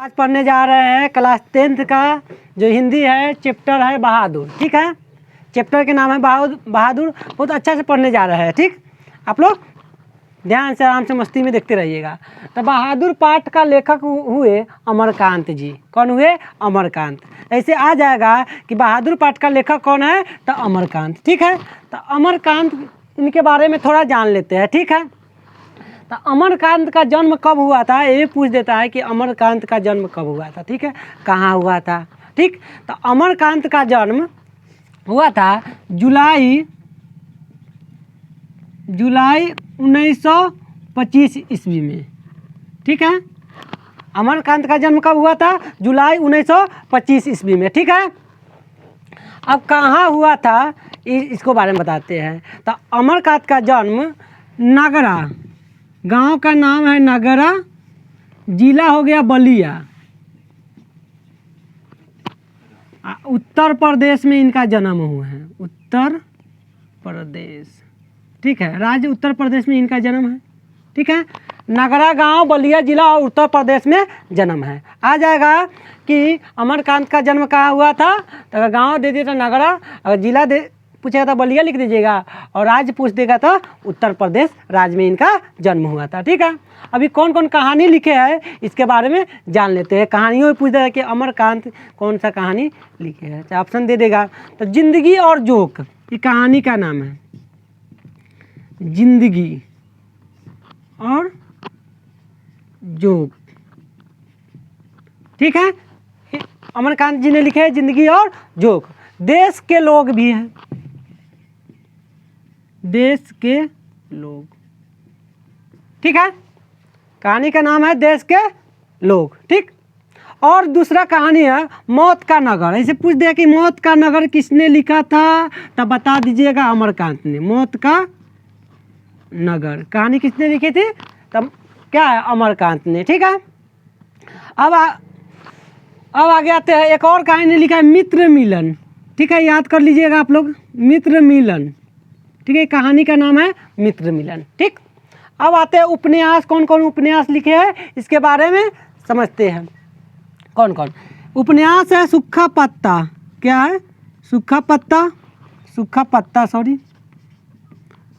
आज पढ़ने जा रहे हैं क्लास 10th का जो हिंदी है, चैप्टर है बहादुर। ठीक है, चैप्टर के नाम है बहादुर। बहुत अच्छा से पढ़ने जा रहे हैं। ठीक, आप लोग ध्यान से आराम से मस्ती में देखते रहिएगा। तो बहादुर पाठ का लेखक हुए अमरकांत जी। कौन हुए? अमरकांत। ऐसे आ जाएगा कि बहादुर पाठ का लेखक कौन है, तो अमरकांत। ठीक है, तो अमरकांत इनके बारे में थोड़ा जान लेते हैं। ठीक है, तो अमरकांत का जन्म कब हुआ था, ये पूछ देता है कि अमरकांत का जन्म कब हुआ था। ठीक है, कहाँ हुआ था। ठीक, तो अमरकांत का जन्म हुआ था जुलाई 1925 ईस्वी में। ठीक है, अमरकांत का जन्म कब हुआ था? जुलाई 1925 ईस्वी में। ठीक है, अब कहाँ हुआ था इसको बारे में बताते हैं। तो अमरकांत का जन्म नगरा, गांव का नाम है नगरा, जिला हो गया बलिया, उत्तर प्रदेश में इनका जन्म हुआ है। उत्तर प्रदेश। ठीक है, राज्य उत्तर प्रदेश में इनका जन्म है। ठीक है, नगरा गांव, बलिया जिला और उत्तर प्रदेश में जन्म है। आ जाएगा कि अमरकांत का जन्म कहाँ हुआ था, तो अगर गांव दे दिया तो नगरा, अगर जिला दे पूछेगा तो बलिया लिख दीजिएगा, और राज्य पूछ देगा तो उत्तर प्रदेश राज्य में इनका जन्म हुआ था। ठीक है, अभी कौन कौन कहानी लिखे हैं इसके बारे में जान लेते हैं। कहानियों में पूछ देगा कि अमरकांत कौन सा कहानी लिखे है, तो ऑप्शन दे देगा। तो जिंदगी और जोक, ये कहानी का नाम है। जिंदगी और जोक। ठीक है, अमरकांत जी ने लिखे है जिंदगी और जोक। देश के लोग भी हैं, देश के लोग। ठीक है, कहानी का नाम है देश के लोग। ठीक, और दूसरा कहानी है मौत का नगर। ऐसे पूछ दिया कि मौत का नगर किसने लिखा था, तब बता दीजिएगा अमरकांत ने। मौत का नगर कहानी किसने लिखी थी, तब क्या है, अमरकांत ने। ठीक है, अब आगे आते हैं। एक और कहानी लिखा है मित्र मिलन। ठीक है, याद कर लीजिएगा आप लोग, मित्र मिलन। ठीक है, कहानी का नाम है मित्र मिलन। ठीक, अब आते हैं उपन्यास। कौन कौन उपन्यास लिखे हैं इसके बारे में समझते हैं। कौन कौन उपन्यास है? सूखा पत्ता। क्या है? सूखा पत्ता, सूखा पत्ता, सॉरी।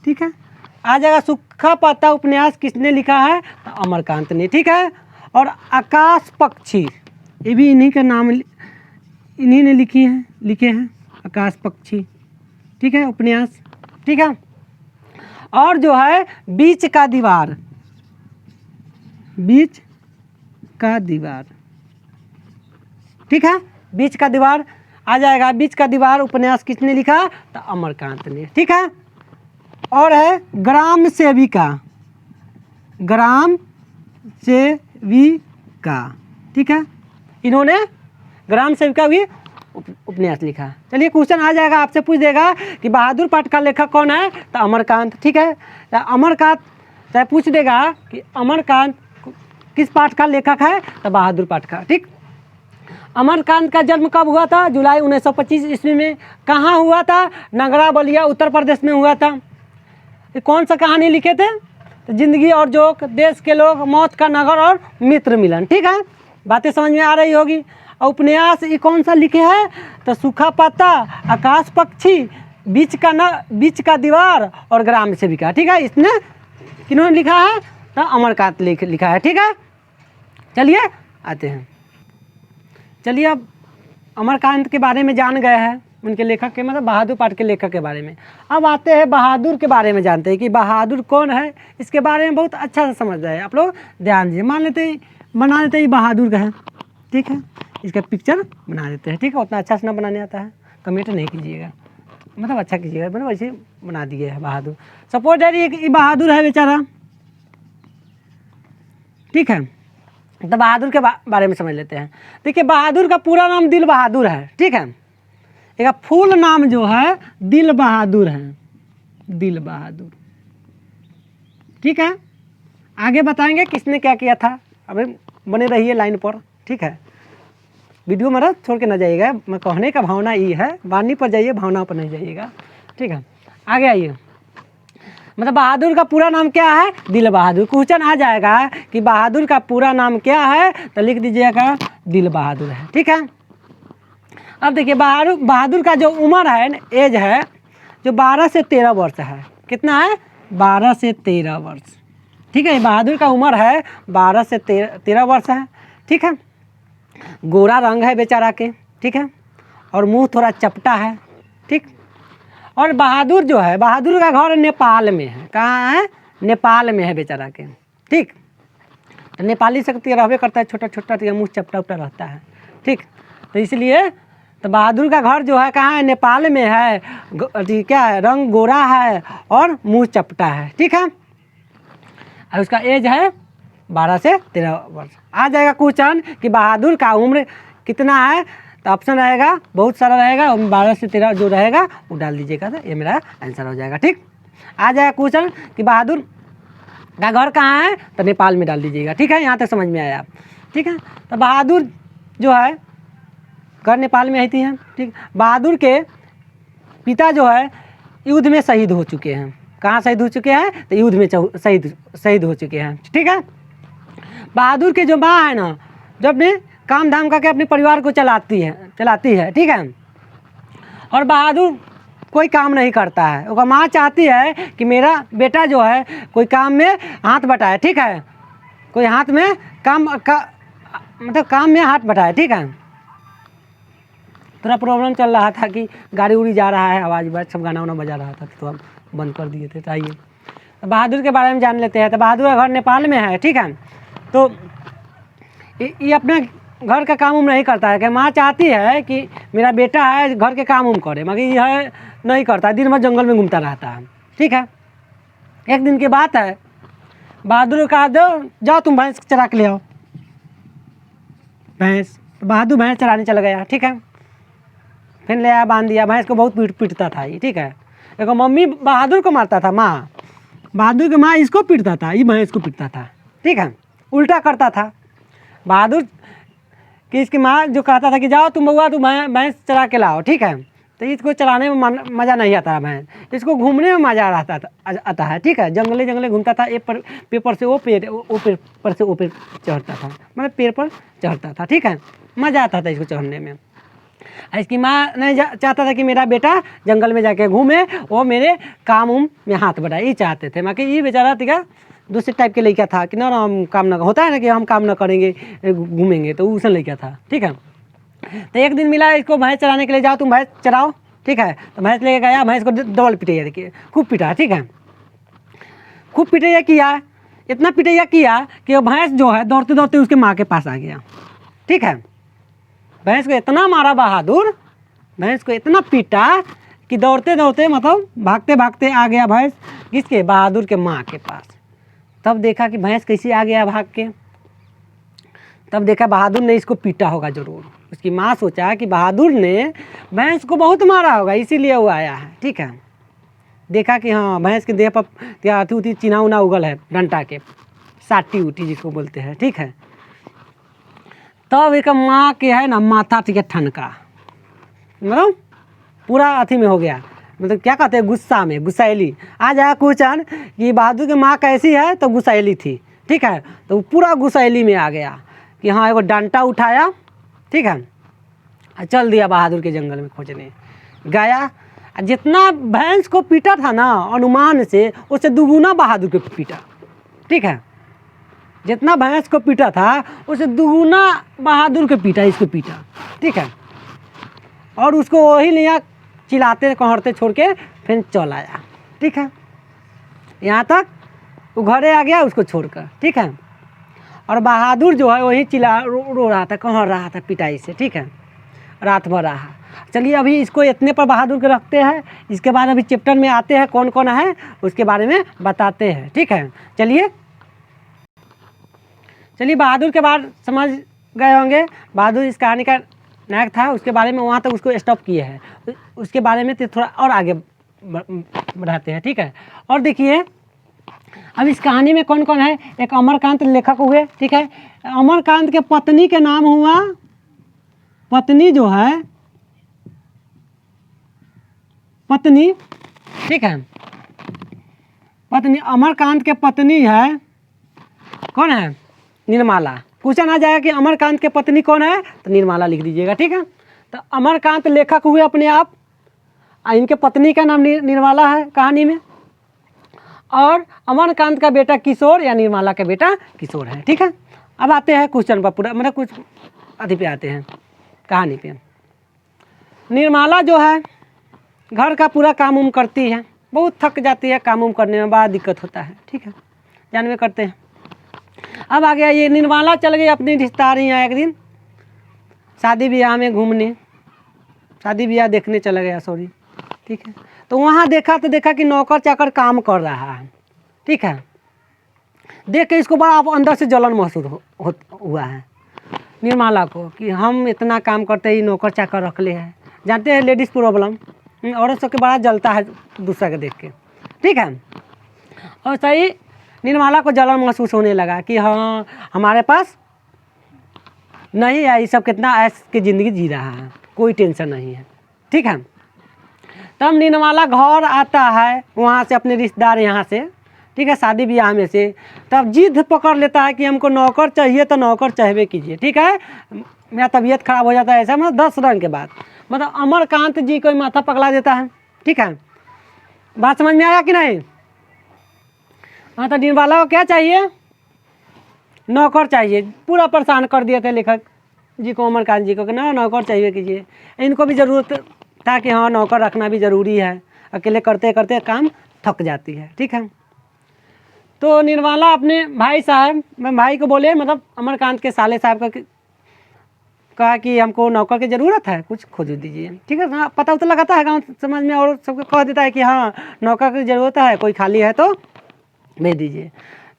ठीक है, आ जाएगा सूखा पत्ता उपन्यास किसने लिखा है, तो अमरकांत ने। ठीक है, और आकाश पक्षी, ये भी इन्हीं का नाम, इन्हीं ने लिखे हैं आकाश पक्षी। ठीक है, उपन्यास। ठीक है, और जो है बीच का दीवार, बीच का दीवार। ठीक है, बीच का दीवार आ जाएगा। बीच का दीवार उपन्यास किसने लिखा, तो अमरकांत ने। ठीक है, और है ग्राम सेविका, ग्राम सेविका। ठीक है, इन्होंने ग्राम सेविका भी उपन्यास लिखा। चलिए, क्वेश्चन आ जाएगा, आपसे पूछ देगा कि बहादुर पाठ का लेखक कौन है, तो अमरकांत। ठीक है, तो अमरकांत चाहे पूछ देगा कि अमरकांत किस पाठ का लेखक है, तो बहादुर पाठ का। ठीक, अमरकांत का जन्म कब हुआ था? जुलाई 1925 ईस्वी में। कहाँ हुआ था? नगरा, बलिया, उत्तर प्रदेश में हुआ था। कौन सा कहानी लिखे थे? तो जिंदगी और जोक, देश के लोग, मौत का नगर और मित्र मिलन। ठीक है, बातें समझ में आ रही होगी। और उपन्यास ये कौन सा लिखे हैं, तो सूखा पत्ता, आकाश पक्षी, बीच का दीवार और ग्राम सेविका। ठीक है, इसने किन्होंने लिखा है, तो अमरकांत लिखा है। ठीक है, चलिए आते हैं। चलिए, अब अमरकांत के बारे में जान गए हैं, उनके लेखक के मतलब बहादुर पाठ के लेखक के बारे में। अब आते हैं बहादुर के बारे में जानते हैं कि बहादुर कौन है। इसके बारे में बहुत अच्छा से समझ रहे हैं आप लोग, ध्यान दीजिए। बना लेते ही बहादुर का है। ठीक है, इसका पिक्चर बना देते हैं। ठीक है, उतना अच्छा से ना बनाने आता है, कमेंट नहीं कीजिएगा, मतलब अच्छा कीजिएगा, मतलब वैसे बना दिए है बहादुर। सपोज ये बहादुर है बेचारा। ठीक है, तो बहादुर के बारे में समझ लेते हैं। देखिए, बहादुर का पूरा नाम दिल बहादुर है। ठीक है, एक फुल नाम जो है दिल बहादुर है, दिल बहादुर। ठीक है, आगे बताएंगे किसने क्या किया था। अभी बने रहिए लाइन पर। ठीक है, वीडियो मेरा छोड़ के ना जाइएगा। मैं कहने का भावना ये है, वाणी पर जाइए, भावना पर नहीं जाइएगा। ठीक है, आगे आइए। मतलब बहादुर का पूरा नाम क्या है? दिल बहादुर। क्वेश्चन आ जाएगा कि बहादुर का पूरा नाम क्या है, तो लिख दीजिएगा दिल बहादुर है। ठीक है, अब देखिए बहादुर का जो उम्र है, एज है, जो 12 से 13 वर्ष है। कितना है? 12 से 13 वर्ष। ठीक है, बहादुर का उम्र है 12 से 13 वर्ष है। ठीक है, गोरा रंग है बेचारा के। ठीक है, और मुंह थोड़ा चपटा है। ठीक, और बहादुर जो है, बहादुर का घर नेपाल में है। कहाँ है? नेपाल में है बेचारा के। ठीक, तो नेपाली शक्ति रहबे करता है, छोटा छोटा, तो मुँह चपटा उपटा रहता है। ठीक, तो इसलिए तो बहादुर का घर जो है कहाँ है? नेपाल में है। क्या है? रंग गोरा है और मुँह चपटा है। ठीक है, और उसका एज है 12 से 13 वर्ष। आ जाएगा क्वेश्चन कि बहादुर का उम्र कितना है, तो ऑप्शन रहेगा, बहुत सारा रहेगा, 12 से 13 जो रहेगा वो डाल दीजिएगा, तो ये मेरा आंसर हो जाएगा। ठीक, आ जाएगा क्वेश्चन कि बहादुर का घर कहाँ है, तो नेपाल में डाल दीजिएगा। ठीक है, यहाँ तक समझ में आया आप? ठीक है, तो बहादुर जो है घर नेपाल में रहती है। ठीक, बहादुर के पिता जो है युद्ध में शहीद हो चुके हैं। कहाँ शहीद हो चुके हैं? तो युद्ध में शहीद हो चुके हैं। ठीक है, बहादुर के जो माँ है ना, जो अपने काम धाम करके अपने परिवार को चलाती है। ठीक है, और बहादुर कोई काम नहीं करता है। उसका माँ चाहती है कि मेरा बेटा जो है कोई काम में हाथ बटाए। ठीक है, कोई हाथ में मतलब काम में हाथ बटाए। ठीक है, थोड़ा प्रॉब्लम चल रहा था कि गाड़ी उड़ी जा रहा है, आवाज़ सब गाना वाना बजा रहा था, तो हम बंद कर दिए थे। आइए तो बहादुर के बारे में जान लेते हैं। तो बहादुर का घर नेपाल में है। ठीक है, तो ये अपने घर का काम नहीं करता है। कि माँ चाहती है कि मेरा बेटा है घर के काम करे, मगर यह नहीं करता, दिन भर जंगल में घूमता रहता है। ठीक है, एक दिन की बात है, बहादुर कहा दो जाओ तुम भैंस चरा के ले आओ भैंस। तो बहादुर भैंस चराने चला गया। ठीक है, फिर ले आया, बांध दिया। भैंस को बहुत पीटता था ये। ठीक है, देखो मम्मी बहादुर को मारता था, माँ बहादुर की माँ इसको पीटता था, ये भैंस को पीटता था। ठीक है, उल्टा करता था। बहादुर कि इसकी माँ जो कहता था कि जाओ तुम बउआ तुम भैंस चरा के लाओ। ठीक है, तो इसको चलाने में मज़ा नहीं आता भैंस, इसको घूमने में मज़ा आता है। ठीक है, जंगले घूमता था, एक पेपर से वो पेड़ पर से वो पेड़ चढ़ता था, मतलब पेड़ पर चढ़ता था। ठीक है, मज़ा आता था इसको चढ़ने में। इसकी माँ नहीं चाहता था कि मेरा बेटा जंगल में जाके घूमे, वो मेरे काम में हाथ बढ़ाए, ये चाहते थे। मगर ये बेचारा ठीक दूसरे टाइप के लड़का था कि ना हम काम ना, होता है ना कि हम काम ना करेंगे घूमेंगे, तो उसन लड़का था। ठीक है, तो एक दिन मिला इसको भैंस चराने के लिए, जाओ तुम भैंस चराओ। ठीक है, तो भैंस लेके गया, भैंस को डबल पिटैया, देखिए खूब पिटा। ठीक है, खूब पिटैया किया, इतना पिटैया किया कि वो भैंस जो है दौड़ते दौड़ते उसके माँ के पास आ गया। ठीक है, भैंस को इतना मारा बहादुर, भैंस को इतना पीटा कि दौड़ते दौड़ते मतलब भागते भागते आ गया भैंस किसके? बहादुर के माँ के पास। तब देखा कि भैंस कैसे आ गया भाग के, तब देखा बहादुर ने इसको पीटा होगा ज़रूर। उसकी माँ सोचा कि बहादुर ने भैंस को बहुत मारा होगा, इसीलिए वो आया है। ठीक है, देखा कि हाँ भैंस के देह पर क्या अथी चिन्हा उना उगल है, डंटा के साटी उठी जिसको बोलते हैं। ठीक है, तब एक माँ के है ना माथा ठीक है ठनका, मतलब पूरा अथी में हो गया, मतलब क्या कहते हैं गुस्सा में, गुस्सैली। आ जाएगा क्वेश्चन कि बहादुर की माँ कैसी है, तो गुस्सैली थी। ठीक है, तो वो पूरा गुस्सैली में आ गया कि हाँ एगो डंटा उठाया। ठीक है, चल दिया बहादुर के जंगल में खोजने गया। जितना भैंस को पीटा था ना अनुमान से, उससे दुगुना बहादुर को पीटा। ठीक है, जितना भैंस को पीटा था उससे दुगुना बहादुर को पीटा, इसको पीटा। ठीक है, और उसको वही लिया चिल्लाते कहरते छोड़ के फिर चल आया। ठीक है, यहाँ तक वो घरे आ गया उसको छोड़कर। ठीक है, और बहादुर जो है वही रो रहा था, कहर रहा था पिटाई से। ठीक है, रात भर रहा। चलिए अभी इसको इतने पर बहादुर के रखते हैं, इसके बाद अभी चैप्टर में आते हैं कौन कौन है उसके बारे में बताते हैं। ठीक है, चलिए बहादुर के बाद समझ गए होंगे। बहादुर इस कहानी का नायक था, उसके बारे में वहाँ तक उसको स्टॉप किए हैं, उसके बारे में तो थोड़ा और आगे बढ़ाते हैं। ठीक है, और देखिए अब इस कहानी में कौन कौन है। एक अमरकांत लेखक हुए। ठीक है, अमरकांत के पत्नी के नाम हुआ, पत्नी जो है पत्नी। ठीक है, पत्नी, अमरकांत के पत्नी है, कौन है? निर्मला। क्वेश्चन आ जाएगा कि अमरकांत के पत्नी कौन है, तो निर्मला लिख दीजिएगा, ठीक है। तो अमरकांत लेखक हुए अपने आप, इनके पत्नी का नाम निर्मला है कहानी में, और अमरकांत का बेटा किशोर या निर्मला का बेटा किशोर है, ठीक है। अब आते हैं क्वेश्चन पर, पूरा मतलब कुछ अति पे आते हैं कहानी पे। निर्मला जो है घर का पूरा काम उम करती है, बहुत थक जाती है, काम उम करने में बड़ा दिक्कत होता है, ठीक है, जानवे करते हैं। अब आ गया ये निर्मला चल गई अपनी रिश्तेदार यहाँ एक दिन शादी ब्याह में घूमने, शादी ब्याह देखने चला गया, सॉरी, ठीक है। तो वहाँ देखा तो देखा कि नौकर चाकर काम कर रहा है, ठीक है। देख के इसको बड़ा अंदर से जलन महसूस हुआ है निर्मला को कि हम इतना काम करते ही नौकर चाकर रख ले हैं। जानते हैं लेडीज़ प्रॉब्लम, औरत सबके बड़ा जलता है दूसरा के देख के, ठीक है। और सही निर्मला को जलन महसूस होने लगा कि हाँ हमारे पास नहीं है, ये सब कितना ऐश की ज़िंदगी जी रहा है, कोई टेंशन नहीं है, ठीक है। तब निर्मला घर आता है वहाँ से अपने रिश्तेदार यहाँ से, ठीक है, शादी ब्याह में से। तब जिद पकड़ लेता है कि हमको नौकर चाहिए तो नौकर चाहिए कीजिए, ठीक है। मेरा तबीयत खराब हो जाता है ऐसा, मतलब 10 रन के बाद, मतलब अमरकांत जी को माथा पकड़ा देता है, ठीक है। बात समझ में आया कि नहीं? हाँ, तो निर्मला को क्या चाहिए? नौकर चाहिए। पूरा परेशान कर दिए थे लेखक जी को, अमरकांत जी को कि ना नौकर चाहिए कीजिए। इनको भी ज़रूरत था कि हाँ नौकर रखना भी ज़रूरी है, अकेले करते करते काम थक जाती है, ठीक है। तो निर्मला अपने भाई साहब, मैं भाई को बोले, मतलब अमरकांत के साले साहब का कहा कि हमको नौकर की ज़रूरत है, कुछ खोज दीजिए, ठीक है। हाँ, पता तो लगाता है गांव समाज में, और सबको कह देता है कि हाँ नौकर की ज़रूरत है, कोई खाली है तो भेज दीजिए।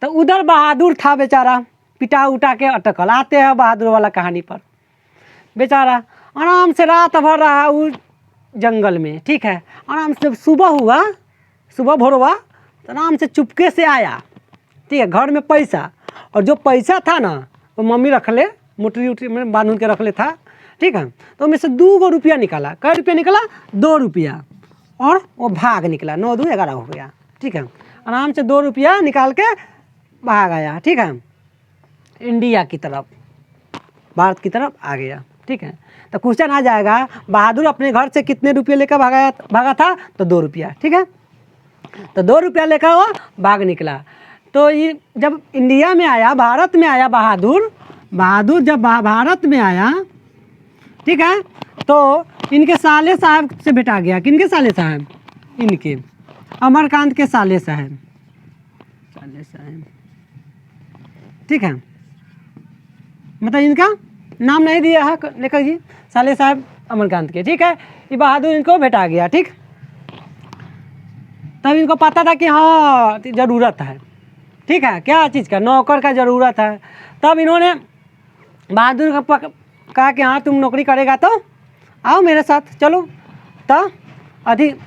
तो उधर बहादुर था बेचारा, पिटा उटा के अटकल। आते हैं बहादुर वाला कहानी पर। बेचारा आराम से रात भर रहा उस जंगल में, ठीक है। आराम से सुबह हुआ, सुबह भोर हुआ तो आराम से चुपके से आया, ठीक है। घर में पैसा, और जो पैसा था ना वो मम्मी रख ले, मुटरी उटरी में बांध के रख ले था, ठीक है। तो उसमें से 2 रुपया निकाला। कै रुपया निकला? 2 रुपया, और वो भाग निकला। 9 2 11 हो गया, ठीक है। आराम से 2 रुपया निकाल के भाग आया, ठीक है, इंडिया की तरफ, भारत की तरफ आ गया, ठीक है। तो क्वेश्चन आ जाएगा बहादुर अपने घर से कितने रुपये लेकर भागा था? तो 2 रुपया, ठीक है। तो 2 रुपया लेकर वो भाग निकला। तो ये जब इंडिया में आया, भारत में आया बहादुर जब भारत में आया, ठीक है, तो इनके साले साहब से भेटा गया। किनके साले साहब? इनके अमरकांत के साले साहब, ठीक है। मतलब इनका नाम नहीं दिया है लेखक जी, साले साहब अमरकांत के, ठीक है। ये बहादुर इनको भेटा गया, ठीक। तब इनको पता था कि हाँ ज़रूरत है, ठीक है, क्या चीज़ का? नौकर का ज़रूरत है। तब इन्होंने बहादुर का कहा कि हाँ तुम नौकरी करेगा तो आओ मेरे साथ, चलो। तो अधिक,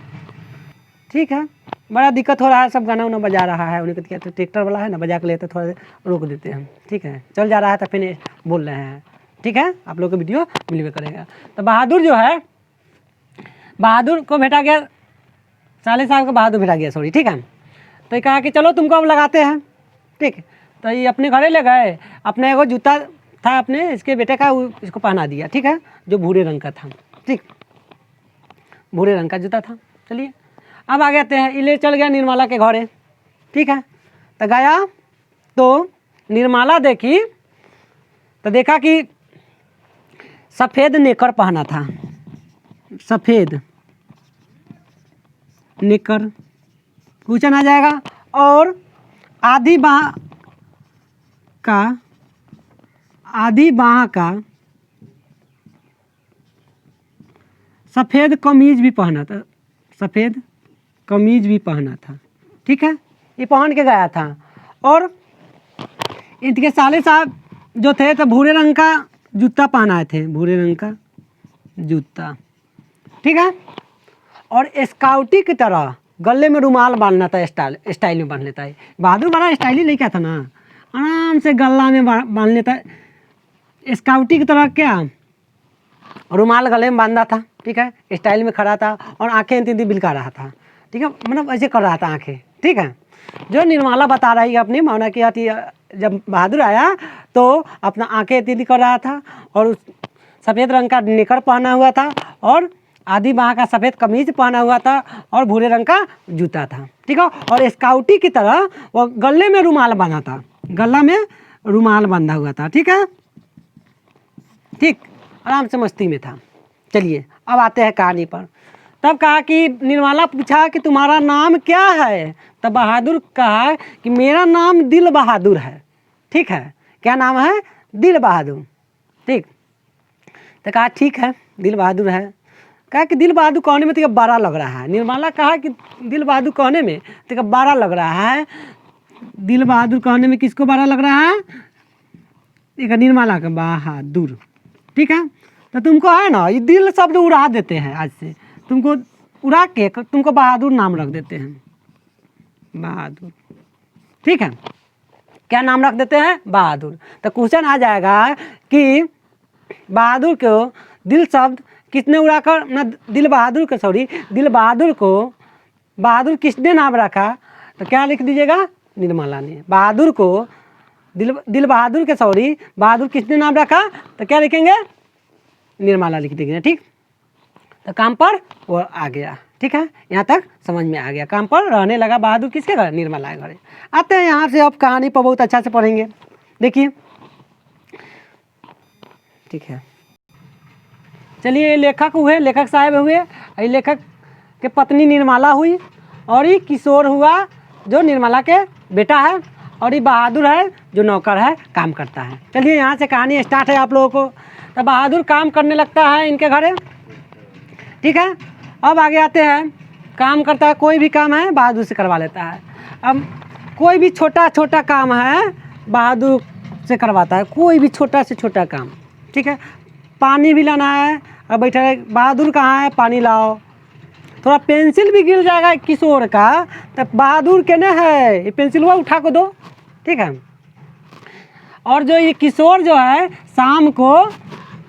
ठीक है, बड़ा दिक्कत हो रहा है, सब गाना उना बजा रहा है। उन्हें कहते हैं ट्रैक्टर वाला है ना, बजा के लेते थोड़ा रोक देते हैं, ठीक है। चल जा रहा है तो फिर बोल रहे हैं, ठीक है, आप लोग को वीडियो मिलवे करेगा। तो बहादुर जो है, बहादुर को भेटा गया, साले साहब को बहादुर भेटा गया, सॉरी, ठीक है। तो ये कहा कि चलो तुमको अब लगाते हैं, ठीक। तो ये अपने घरे ले गए, अपने एगो जूता था अपने इसके बेटे का, इसको पहना दिया, ठीक है, जो भूरे रंग का था, ठीक, भूरे रंग का जूता था। चलिए अब आ गए हैं, ये ले चल गया निर्मला के घरे, ठीक है। तो गया तो निर्मला देखी तो देखा कि सफ़ेद नेकर पहना था, सफ़ेद नेकर, क्वेश्चन आ जाएगा। और आधी बाह का सफ़ेद कमीज भी पहना था, सफ़ेद कमीज भी पहना था, ठीक है, ये पहन के गया था। और इनके साले साहब जो थे तो भूरे रंग का जूता पहनाए थे, भूरे रंग का जूता, ठीक है। और स्काउटी की तरह गले में रुमाल बांधना था, स्टाइल में बांध लेता है बहादुर, बड़ा स्टाइली नहीं क्या था ना, आराम से गला में बांध लेता है, स्काउटी की तरह क्या रुमाल गले में बांधा था, ठीक है, स्टाइल में खड़ा था। और आंखें तीन बिलका रहा था, ठीक है, मतलब ऐसे कर रहा था आंखें, ठीक है। जो निर्मला बता रही है अपनी मौना की आती, जब बहादुर आया तो अपना आंखें तीली कर रहा था और उस सफ़ेद रंग का निकर पहना हुआ था और आधी बाह का सफ़ेद कमीज पहना हुआ था और भूरे रंग का जूता था, ठीक है। और स्काउटी की तरह वो गले में रुमाल बांधा था, गला में रुमाल बांधा हुआ था, ठीक है। ठीक, आराम से मस्ती में था। चलिए अब आते हैं कहानी पर। तब कहा कि निर्मला पूछा कि तुम्हारा नाम क्या है? तब बहादुर कहा कि मेरा नाम दिल बहादुर है, ठीक है। क्या नाम है? दिल बहादुर, ठीक। तो कहा ठीक है, दिल बहादुर है। कहा कि दिल बहादुर कहने में तो बड़ा लग रहा है। निर्मला कहा कि दिल बहादुर कहने में तो बड़ा लग रहा है। दिल बहादुर कहने में किसको बड़ा लग रहा है? एक निर्मला का बहादुर, ठीक है। तो तुमको है ना ये दिल शब्द उड़ा देते हैं, आज से तुमको उड़ा के तुमको बहादुर नाम रख देते हैं, बहादुर, ठीक है। क्या नाम रख देते हैं? बहादुर। तो क्वेश्चन आ जाएगा कि बहादुर को दिल शब्द किसने उड़ाकर ना, दिल बहादुर को, सॉरी, दिल बहादुर को बहादुर किसने नाम रखा? तो क्या लिख दीजिएगा? निर्मला ने। बहादुर को दिल बहादुर के, सॉरी, बहादुर किसने नाम रखा? तो क्या लिखेंगे? निर्मला लिख देंगे, ठीक। तो काम पर वो आ गया, ठीक है। यहाँ तक समझ में आ गया। काम पर रहने लगा बहादुर किसके घर? निर्मला के घर। आते हैं यहाँ से अब कहानी पर बहुत अच्छा से पढ़ेंगे। देखिए, ठीक है। चलिए, लेखक हुए, लेखक साहब हुए, ये लेखक के पत्नी निर्मला हुई और ये किशोर हुआ जो निर्मला के बेटा है और ये बहादुर है जो नौकर है, काम करता है। चलिए यहाँ से कहानी स्टार्ट है आप लोगों को। तो बहादुर काम करने लगता है इनके घरे, ठीक है। अब आगे आते हैं, काम करता है, कोई भी काम है बहादुर से करवा लेता है। अब कोई भी छोटा छोटा काम है बहादुर से करवाता है, कोई भी छोटा से छोटा काम, ठीक है। पानी भी लाना है, अब बैठा है बहादुर, कहाँ है? पानी लाओ। थोड़ा पेंसिल भी गिर जाएगा किशोर का तो बहादुर के न है, ये पेंसिल हुआ उठा को दो, ठीक है। और जो ये किशोर जो है शाम को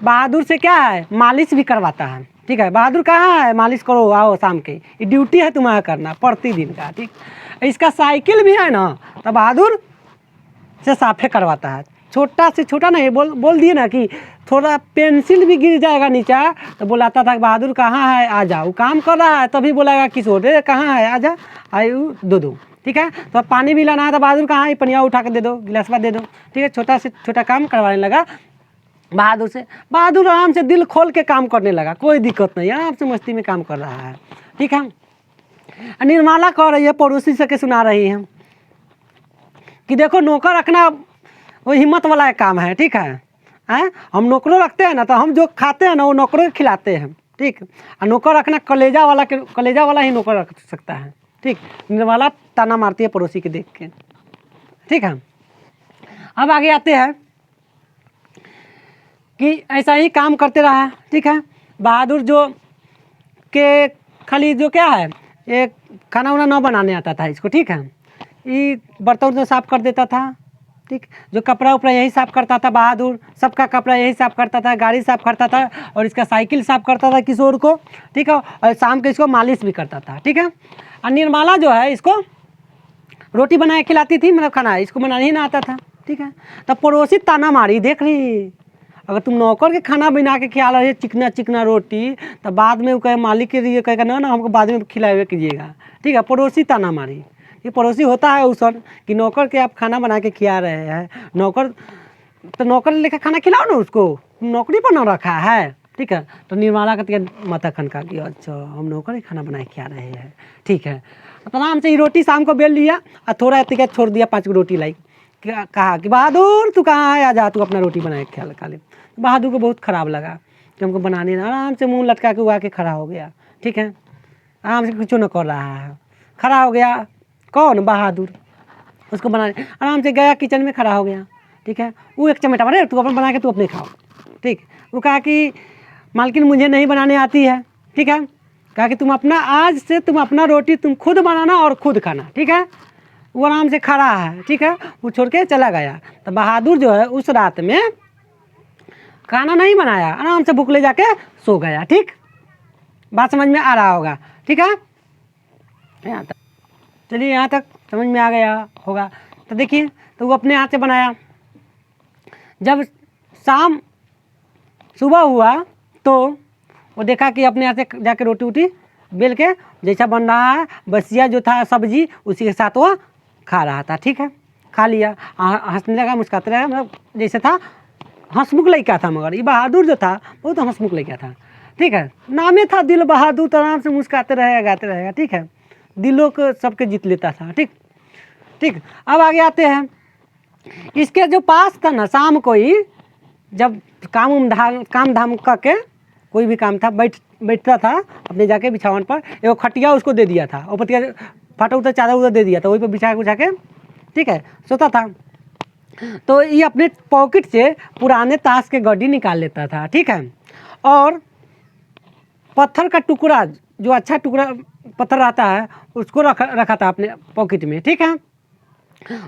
बहादुर से क्या है? मालिश भी करवाता है, ठीक है। बहादुर कहाँ है? मालिश करो, आओ शाम के, ये ड्यूटी है तुम्हारा करना प्रतिदिन का, ठीक। इसका साइकिल भी है ना, तो बहादुर से साफे करवाता है। छोटा से छोटा नहीं, बोल दिए ना कि थोड़ा पेंसिल भी गिर जाएगा नीचे तो बुलाता था बहादुर कहाँ है? आ जा। वो काम कर रहा है तभी बोलेगा किशोर रे कहाँ है? आ जा, आयु दो, ठीक है। तो पानी भी लाना है तो बहादुर कहाँ है? पनिया उठा के दे दो, गिलासवा दे दो, ठीक है। छोटा से छोटा काम करवाने लगा बहादुर से। बहादुर आराम से दिल खोल के काम करने लगा, कोई दिक्कत नहीं, आराम से मस्ती में काम कर रहा है, ठीक है। निर्मला कह रही है, पड़ोसी से के सुना रही है कि देखो नौकर रखना वो हिम्मत वाला एक काम है, ठीक है। हम नौकरों रखते हैं ना तो हम जो खाते हैं ना वो नौकरों को खिलाते हैं, ठीक। और नौकर रखना कलेजा वाला ही नौकर रख सकता है, ठीक। निर्मला ताना मारती है पड़ोसी के देख के, ठीक है। अब आगे आते हैं कि ऐसा ही काम करते रहा, ठीक है। बहादुर जो के खाली जो क्या है, ये खाना वाना न बनाने आता था इसको, ठीक है। ये बर्तन तो साफ कर देता था, ठीक। जो कपड़ा उपड़ा यही साफ करता था बहादुर, सबका कपड़ा यही साफ करता था, गाड़ी साफ करता था और इसका साइकिल साफ करता था किशोर को, ठीक है। और शाम को इसको मालिश भी करता था, ठीक है। और निर्मला जो है इसको रोटी बना के खिलाती थी, मतलब खाना इसको बनाना ही ना आता था, ठीक है। तब पड़ोसी ताना मारी, देख रही अगर तुम नौकर के खाना बना के खिला रहे चिकना चिकना रोटी तो बाद में वो कहे मालिक के लिए कहेगा ना हमको बाद में खिलावे कीजिएगा, ठीक है। पड़ोसी ताना मारी, ये पड़ोसी होता है उसन कि नौकर के आप खाना बना के खिला रहे हैं, नौकर तो नौकर लेकर खाना खिलाओ ना उसको, नौकरी पर ना रखा है, ठीक है। तो निर्मला का माथा खनका कि अच्छा हम नौकर ही खाना बना के खिला रहे हैं, ठीक है। तो आराम से ये रोटी शाम को बेल लिया और थोड़ा इतने छोड़ दिया, 5 रोटी लाई, कहा कि बहादुर तू कहाँ है? आ जा, तू अपना रोटी बना के खा ले। बहादुर को बहुत ख़राब लगा कि हमको बनाने ना, आराम से मुंह लटका के उगा के खड़ा हो गया, ठीक है। आराम से कुछ न कर रहा है, खड़ा हो गया। कौन? बहादुर। उसको बनाने आराम से गया, किचन में खड़ा हो गया, ठीक है। वो एक चमेटा मारे, तू अपन बना के तू अपने खाओ, ठीक। वो कहा कि मालकिन मुझे नहीं बनाने आती है, ठीक है। कहा कि तुम अपना आज से तुम अपना रोटी तुम खुद बनाना और खुद खाना, ठीक है। वो आराम से खड़ा है, ठीक है। वो छोड़ के चला गया। तो बहादुर जो है उस रात में खाना नहीं बनाया, आराम से भूख ले जाके सो गया, ठीक। बात समझ में आ रहा होगा, ठीक है। यहाँ तक चलिए यहाँ तक समझ में आ गया होगा। तो देखिए, तो वो अपने हाथ से बनाया। जब शाम सुबह हुआ तो वो देखा कि अपने हाथ से जाके रोटी वोटी बेल के जैसा बन रहा है, बसिया जो था सब्जी उसी के साथ वो खा रहा था। ठीक है, खा लिया, हंसने लगा, मुस्कुराते रहा, मतलब जैसे था हंसमुख लड़का था। मगर ये बहादुर जो था बहुत हंसमुख लड़का था। ठीक है, नामे था दिल बहादुर, तो आराम से मुस्कुराते रहेगा, गाते रहेगा। ठीक है, दिलों को सबके जीत लेता था। ठीक ठीक, अब आगे आते हैं। इसके जो पास था ना, शाम को ही जब काम धाम करके कोई भी काम था, बैठता था अपने जाके बिछावन पर, एगो खटिया उसको दे दिया था, और पतिया फाटा उतर चादर उधर दे दिया था, वहीं पर बिछा के ठीक है सोता था। तो ये अपने पॉकेट से पुराने ताश के गड्डी निकाल लेता था। ठीक है, और पत्थर का टुकड़ा, जो अच्छा टुकड़ा पत्थर रहता है, उसको रखा था अपने पॉकेट में। ठीक है,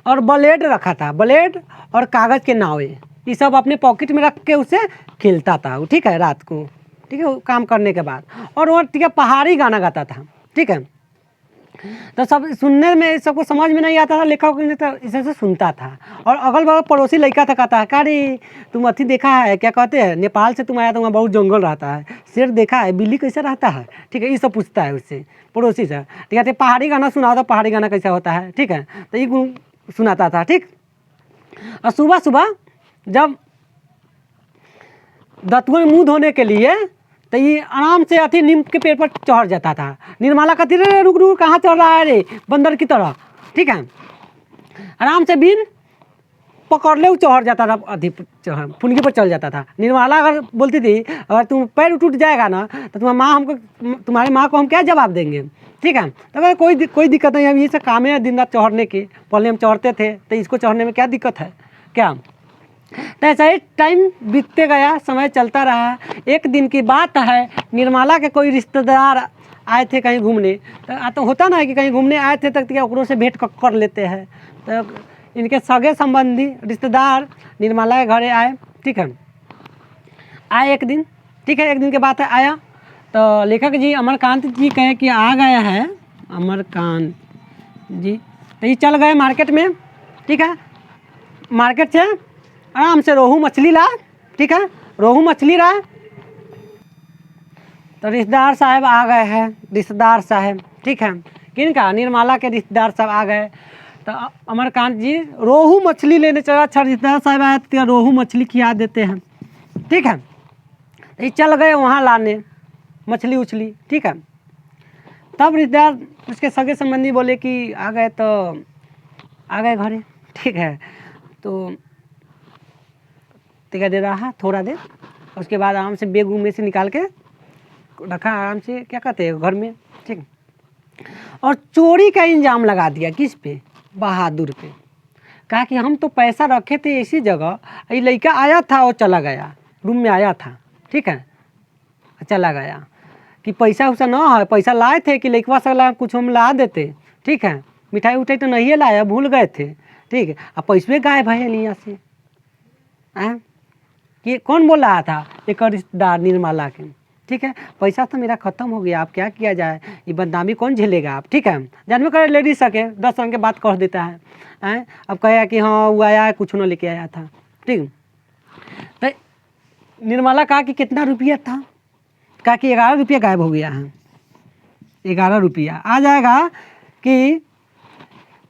और ब्लेड रखा था, ब्लेड और कागज़ के नावे, ये सब अपने पॉकेट में रख के उसे खेलता था वो। ठीक है, रात को, ठीक है, काम करने के बाद। और वो ठीक है पहाड़ी गाना गाता था। ठीक है, तो सब सुनने में सबको समझ में नहीं आता था, लेखक तो इसे से सुनता था। और अगल बगल पड़ोसी लड़का था, कहता है अरे तुम अथी देखा है, क्या कहते हैं, नेपाल से तुम आया तो वहाँ बहुत जंगल रहता है, शेर देखा है, बिल्ली कैसा रहता है। ठीक है, ये सब पूछता है उससे पड़ोसी से। ठीक है, तो पहाड़ी गाना सुनाओ, तो पहाड़ी गाना कैसा होता है। ठीक है, तो ये सुनाता था। ठीक, और सुबह सुबह जब दांतुओं में मुँह धोने के लिए, तो ये आराम से अथी नीम के पेड़ पर चढ़ जाता था। निर्मला कहती रे रुक रुक, कहाँ चढ़ रहा है रे, बंदर की तरह। ठीक है, आराम से बिन पकड़ ले चढ़ जाता था, अथी फुनगी पर चढ़ जाता था। निर्मला अगर बोलती थी अगर तुम पैर टूट जाएगा ना तो तुम्हारी माँ को हम क्या जवाब देंगे। ठीक है, तो अगर कोई दिक्कत नहीं, हम ये सब काम है दिन रात चढ़ने के, पहले हम चढ़ते थे, तो इसको चढ़ने में क्या दिक्कत है क्या। तो ऐसा ही टाइम बीतते गया, समय चलता रहा। एक दिन की बात है, निर्मला के कोई रिश्तेदार आए थे कहीं घूमने। तो होता ना है कि कहीं घूमने आए थे, तक ओकरों से भेंट कर लेते हैं। तो इनके सगे संबंधी रिश्तेदार निर्मला के घरे आए। ठीक है, आए एक दिन। ठीक है, एक दिन के बाद आया तो लेखक जी अमरकांत जी कहे कि आ गया है अमरकांत जी। तो ये चल गए मार्केट में। ठीक है, मार्केट से आराम से रोहू मछली ला। ठीक है, रोहू मछली ला। तो रिश्तेदार साहब आ गए हैं, रिश्तेदार साहब। ठीक है, किनका, निर्मला के रिश्तेदार साहब आ गए। तो अमरकांत जी रोहू मछली लेने चला। अच्छा, रिश्तेदार साहब आए तो रोहू मछली खिला देते हैं। ठीक है, तो ये चल गए वहाँ लाने मछली उछली। ठीक है, तब रिश्तेदार उसके सगे संबंधी बोले कि आ गए, तो आ गए घरे। ठीक है, तो टिका दे रहा थोड़ा देर, उसके बाद आराम से बेग में से निकाल के रखा आराम से, क्या कहते हैं, घर में। ठीक, और चोरी का इंजाम लगा दिया किस पे, बहादुर पे। कहा कि हम तो पैसा रखे थे इसी जगह, ये लड़का आया था और चला गया, रूम में आया था। ठीक है, चला गया कि पैसा उसा ना है, पैसा लाए थे कि लड़कवा से कुछ हम ला देते। ठीक है, मिठाई उठाई तो नहीं लाया, भूल गए थे। ठीक है, अब पैसे गायब है यहाँ से। कि कौन बोल रहा था, एक रिश्तेदार निर्मला के। ठीक है, पैसा तो मेरा ख़त्म हो गया, अब क्या किया जाए, ये बदनामी कौन झेलेगा आप। ठीक है, जानवे करे लेडीज सके 10 रंग के बात कह देता है। अब कहे कि हाँ वो आया है, कुछ न लेके आया था। ठीक, तो निर्मला कहा कि कितना रुपया था, कहा कि 11 रुपया गायब हो गया है। 11 रुपया आ जाएगा कि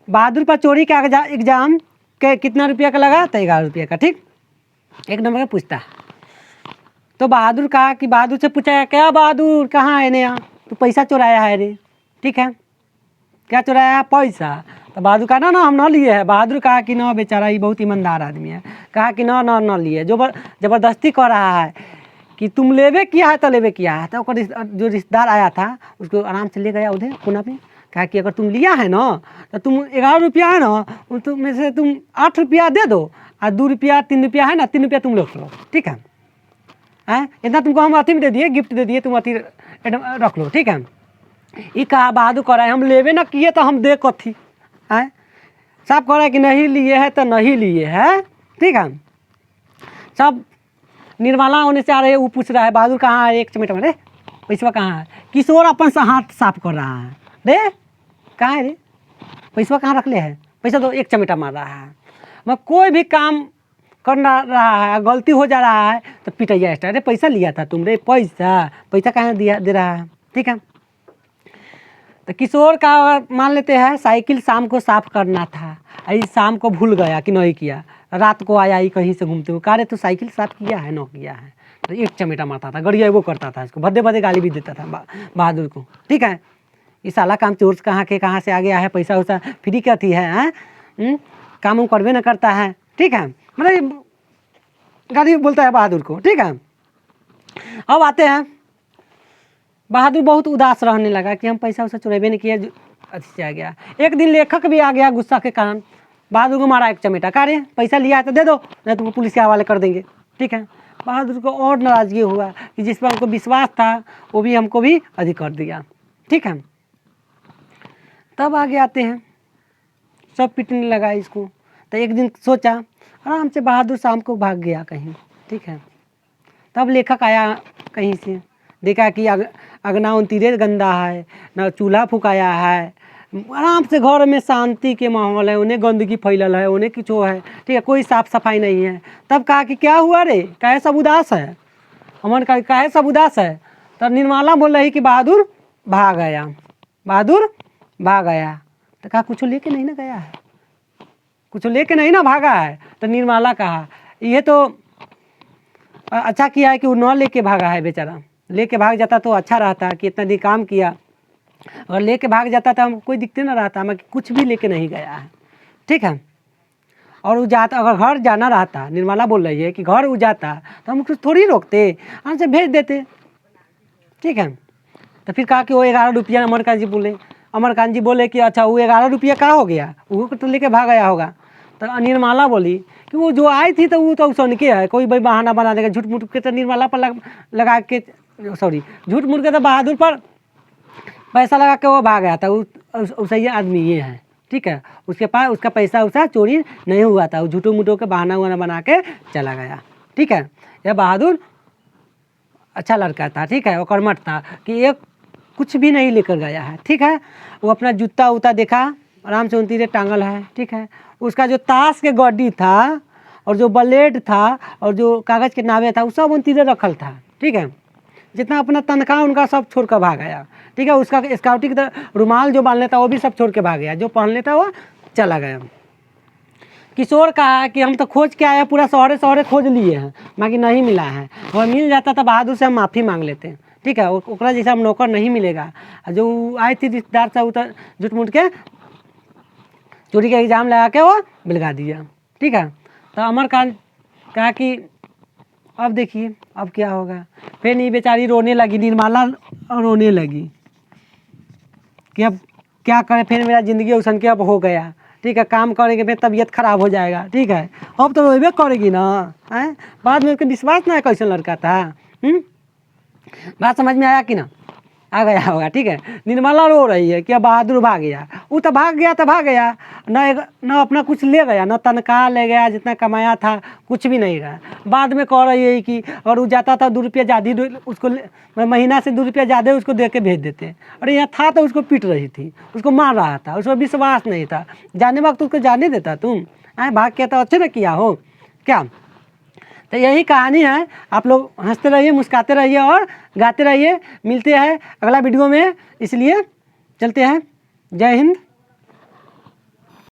बहादुर पर चोरी का एग्जाम के कितना रुपया का लगा, तो 11 रुपया का। ठीक, एक नंबर का पूछता। तो बहादुर कहा कि बहादुर से पूछा, क्या बहादुर कहाँ है नया, तो पैसा चुराया है रे। ठीक है, क्या चुराया है, पैसा। तो बहादुर कहा ना हम ना लिए है। बहादुर कहा कि ना बेचारा ये बहुत ईमानदार आदमी है। कहा कि ना लिए, जो ज़बरदस्ती कर रहा है कि तुम लेवे किया है तो लेवे किया है। तो जो रिश्तेदार आया था उसको आराम से ले गया उधर कोना पे। कहा कि अगर तुम लिया है ना तो तुम 11 रुपया है ना, तुम में से तुम 8 रुपया दे दो, और 2 रुपया 3 रुपया है ना, 3 रुपया तुम लोग लो। ठीक है, इतना तुमको हम अथी में दे दिए, गिफ्ट दे दिए, तुम अथी रख लो। ठीक है, ये कहा बहादुर कह रहा है हम लेवे ना किए तो हम दे कथी है। सब कह रहा है कि नहीं लिए है तो नहीं लिए है। ठीक है, सब निर्मला होने से आ रहे, वो पूछ रहा है बहादुर कहाँ है, 1 मिनट में, रे पैसा कहाँ है। किशोर अपन से हाथ साफ कर रहा है, रे कहाँ है रे, पैसा कहाँ रख ले है, पैसा तो एक चमेटा मार रहा है। मैं कोई भी काम कर रहा है, गलती हो जा रहा है तो पिटैया स्टार्ट, अरे पैसा लिया था तुमने, पैसा कहाँ दिया दे रहा है, ठीक है। तो किशोर का मान लेते हैं साइकिल शाम को साफ करना था, अरे शाम को भूल गया कि नहीं किया, रात को आया ही कहीं से घूमते हुए, कह रहे तो साइकिल साफ किया है न किया है, तो एक चमेटा मारता था, गड़िया वो करता था, इसको भद्दे भद्दे गाली भी देता था बहादुर को, ठीक है। ये साला काम चोर कहाँ से आ गया है, पैसा वैसा फ्री क्या थी है, काम हम करवे न करता है, ठीक है, मतलब गाली बोलता है बहादुर को, ठीक है। अब आते हैं, बहादुर बहुत उदास रहने लगा कि हम पैसा वैसा चुराबे नहीं किया, अच्छे से आ गया। एक दिन लेखक भी आ गया गुस्सा के कारण, बहादुर को मारा एक चमेटा, कह रहे पैसा लिया है तो दे दो, नहीं तुमको पुलिस के हवाले कर देंगे, ठीक है। बहादुर को और नाराज़गी हुआ कि जिस पर हमको विश्वास था वो भी हमको भी अधिक कर दिया, ठीक है। तब आगे आते हैं, सब पिटने लगा इसको। तो एक दिन सोचा आराम से, बहादुर शाम को भाग गया कहीं, ठीक है। तब लेखक आया कहीं से, देखा कि अगना उनतीरे गंदा है, ना चूल्हा फुकाया है, आराम से घर में शांति के माहौल है, उन्हें गंदगी फैलल है, उन्हें कुछ है, ठीक है, कोई साफ सफाई नहीं है। तब कहा कि क्या हुआ रे, काहे सब उदास है, अमन का काहे सब उदास है। तब निर्मला बोल रही कि बहादुर भाग गया, बहादुर भाग गया। तो कहा कुछ लेके नहीं ना गया है, कुछ लेके नहीं ना भागा है। तो निर्मला कहा ये तो अच्छा किया है कि वो न लेके भागा है, बेचारा लेके भाग जाता तो अच्छा रहता कि इतना दिन काम किया, अगर लेके भाग जाता तो हमको कोई दिक्कत ना रहता, हमें कुछ भी लेके नहीं गया है, ठीक है। और वो जाता, अगर घर जाना रहता, निर्मला बोल रही है कि घर वो जाता तो हम कुछ थोड़ी रोकते, हम से भेज देते, ठीक है। तो फिर कहा कि वो 11 रुपया अमरकांत जी बोले कि अच्छा वो 11 रुपया कहाँ हो गया, वो तो लेके भाग गया होगा। तो निर्मला बोली कि वो जो आई थी तो वो तो सन के है, कोई भाई बहाना बना देगा, झूठ मूठ के तो निर्मला पर लगा के, सॉरी झूठ मूठ के तो बहादुर पर पैसा लगा के वो भाग गया था, सही आदमी ये है, ठीक है। उसके पास उसका पैसा उसा चोरी नहीं हुआ था, वो झूठो मूठो के बहाना वहाना बना के चला गया, ठीक है। यह बहादुर अच्छा लड़का था, ठीक है, वो कर्मठ था कि एक कुछ भी नहीं लेकर गया है, ठीक है। वो अपना जूता उता देखा, आराम से उनतीरे टांगल है, ठीक है। उसका जो ताश के गड्डी था और जो ब्लेड था और जो कागज़ के नावे था वो सब उनतीरे रखल था, ठीक है। जितना अपना तनख्वाह उनका सब छोड़ कर भाग गया, ठीक है। उसका स्काउटी की रुमाल जो बांध लेता वो भी सब छोड़ के भाग गया, जो पहन लेता वो चला गया। किशोर कहा कि हम तो खोज के आए, पूरा शहरे खोज लिए हैं, बाकी नहीं मिला है, अगर मिल जाता तो बहादुर से हम माफ़ी मांग लेते हैं, ठीक है। ओकरा जैसा हम नौकर नहीं मिलेगा। जो आई थी रिश्तेदार से उतर झूठ मूठ के चोरी का एग्ज़ाम लगा के वो बिलगा दिया, ठीक है। तो अमरकांत कहा कि अब देखिए अब क्या होगा। फिर ये बेचारी रोने लगी, निर्मला रोने लगी कि अब क्या करें, फिर मेरा ज़िंदगी उसन के अब हो गया, ठीक है। काम करेंगे फिर तबीयत खराब हो जाएगा, ठीक है। अब तो रोबे करेगी ना, हैं, बाद में उसका विश्वास ना है कैसे लड़का था। बात समझ में आया कि ना, आ गया होगा, ठीक है। निर्मला रो रही है कि अब बहादुर भाग गया, वो तो भाग गया तो भाग गया, न अपना कुछ ले गया, न तनख्वाह ले गया, जितना कमाया था कुछ भी नहीं गया। बाद में कह रही है कि अगर वो जाता था 2 रुपया ज़्यादा उसको महीना से 2 रुपया ज़्यादा उसको दे के भेज देते, और यहाँ था तो उसको पीट रही थी, उसको मार रहा था, उसको विश्वास नहीं था, जाने वक्त उसको जाने देता तुम, भाग के तो अच्छे न किया हो क्या। तो यही कहानी है, आप लोग हंसते रहिए, मुस्कुराते रहिए और गाते रहिए। मिलते हैं अगला वीडियो में, इसलिए चलते हैं। जय हिंद।